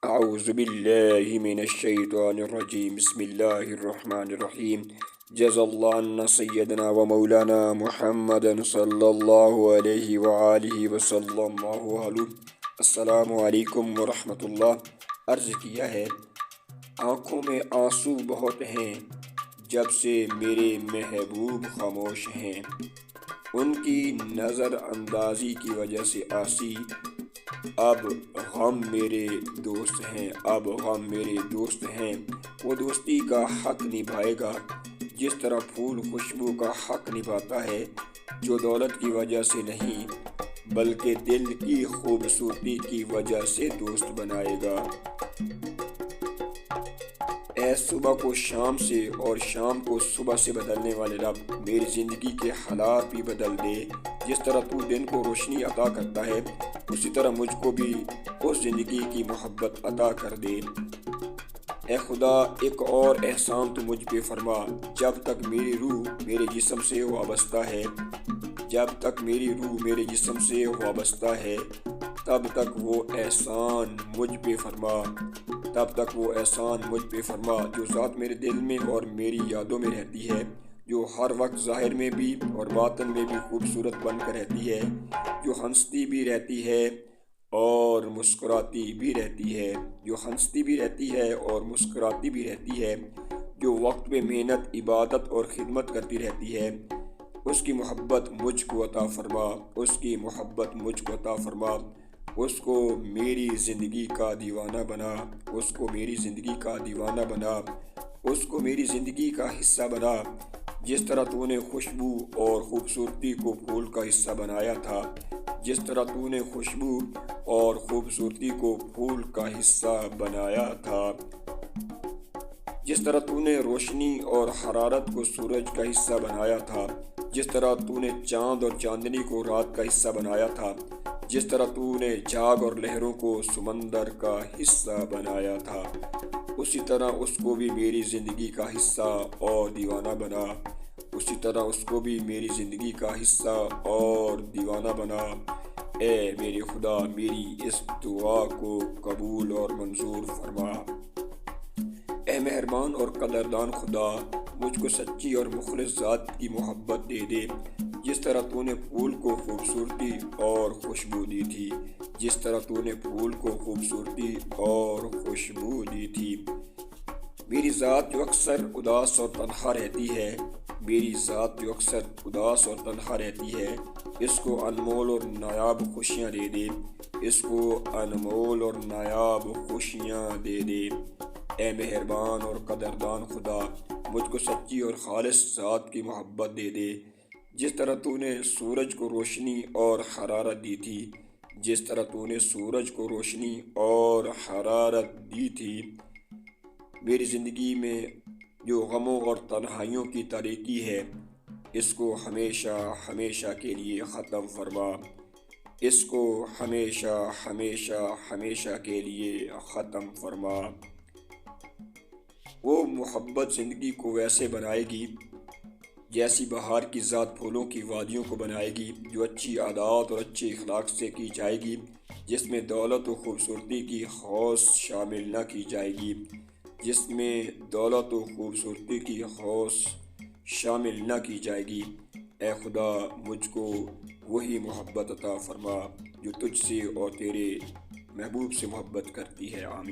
أعوذ بالله من الشيطان الرجيم بسم الله الرحمن الرحيم جزا الله عنا سيدنا ومولانا محمد صلی اللہ علیہ وآلہ وسلم السلام علیکم ورحمۃ اللہ۔ عرض کیا ہے، آنکھوں میں آنسو بہت ہیں جب سے میرے محبوب خاموش ہیں، ان کی نظر اندازی کی وجہ سے آسی، اب ہم میرے دوست ہیں، اب ہم میرے دوست ہیں۔ وہ دوستی کا حق نبھائے گا جس طرح پھول خوشبو کا حق نبھاتا ہے، جو دولت کی وجہ سے نہیں بلکہ دل کی خوبصورتی کی وجہ سے دوست بنائے گا۔ اے صبح کو شام سے اور شام کو صبح سے بدلنے والے رب، میری زندگی کے حالات بھی بدل دے۔ جس طرح تو دن کو روشنی عطا کرتا ہے، اسی طرح مجھ کو بھی اس زندگی کی محبت عطا کر دے۔ اے خدا، ایک اور احسان تو مجھ پہ فرما۔ جب تک میری روح میرے جسم سے وابستہ ہے، جب تک میری روح میرے جسم سے وابستہ ہے، تب تک وہ احسان مجھ پہ فرما، تب تک وہ احسان مجھ پہ فرما۔ جو ذات میرے دل میں اور میری یادوں میں رہتی ہے، جو ہر وقت ظاہر میں بھی اور باطن میں بھی خوبصورت بن کر رہتی ہے، جو ہنستی بھی رہتی ہے اور مسکراتی بھی رہتی ہے، جو ہنستی بھی رہتی ہے اور مسکراتی بھی رہتی ہے، جو وقت پہ محنت، عبادت اور خدمت کرتی رہتی ہے، اس کی محبت مجھ کو عطا فرما، اس کی محبت مجھ کو عطا فرما۔ اس کو میری زندگی کا دیوانہ بنا، اس کو میری زندگی کا دیوانہ بنا، اس کو میری زندگی کا حصہ بنا۔ جس طرح تو نے خوشبو اور خوبصورتی کو پھول کا حصہ بنایا تھا، جس طرح تو نے خوشبو اور خوبصورتی کو پھول کا حصہ بنایا تھا، جس طرح تو نے روشنی اور حرارت کو سورج کا حصہ بنایا تھا، جس طرح تو نے چاند اور چاندنی کو رات کا حصہ بنایا تھا، جس طرح تو نے جھاگ اور لہروں کو سمندر کا حصہ بنایا تھا، اسی طرح اس کو بھی میری زندگی کا حصہ اور دیوانہ بنا، اسی طرح اس کو بھی میری زندگی کا حصہ اور دیوانہ بنا۔ اے میرے خدا، میری اس دعا کو قبول اور منظور فرما۔ اے مہربان اور قدردان خدا، مجھ کو سچی اور مخلص ذات کی محبت دے دے، جس طرح تو نے پھول کو خوبصورتی اور خوشبو دی تھی، جس طرح تو نے پھول کو خوبصورتی اور خوشبو دی تھی۔ میری ذات جو اکثر اداس اور تنہا رہتی ہے، میری ذات جو اکثر اداس اور تنہا رہتی ہے، اس کو انمول اور نایاب خوشیاں دے دے، اس کو انمول اور نایاب خوشیاں دے دے۔ اے مہربان اور قدردان خدا، مجھ کو سچی اور خالص ذات کی محبت دے دے، جس طرح تو نے سورج کو روشنی اور حرارت دی تھی، جس طرح تو نے سورج کو روشنی اور حرارت دی تھی۔ میری زندگی میں جو غموں اور تنہائیوں کی تاریکی ہے، اس کو ہمیشہ ہمیشہ کے لیے ختم فرما، اس کو ہمیشہ ہمیشہ ہمیشہ کے لیے ختم فرما۔ وہ محبت زندگی کو ویسے بنائے گی جیسی بہار کی ذات پھولوں کی وادیوں کو بنائے گی، جو اچھی عادات اور اچھے اخلاق سے کی جائے گی، جس میں دولت و خوبصورتی کی ہوس شامل نہ کی جائے گی، جس میں دولت و خوبصورتی کی ہوس شامل نہ کی جائے گی۔ اے خدا، مجھ کو وہی محبت عطا فرما جو تجھ سے اور تیرے محبوب سے محبت کرتی ہے۔ آمین۔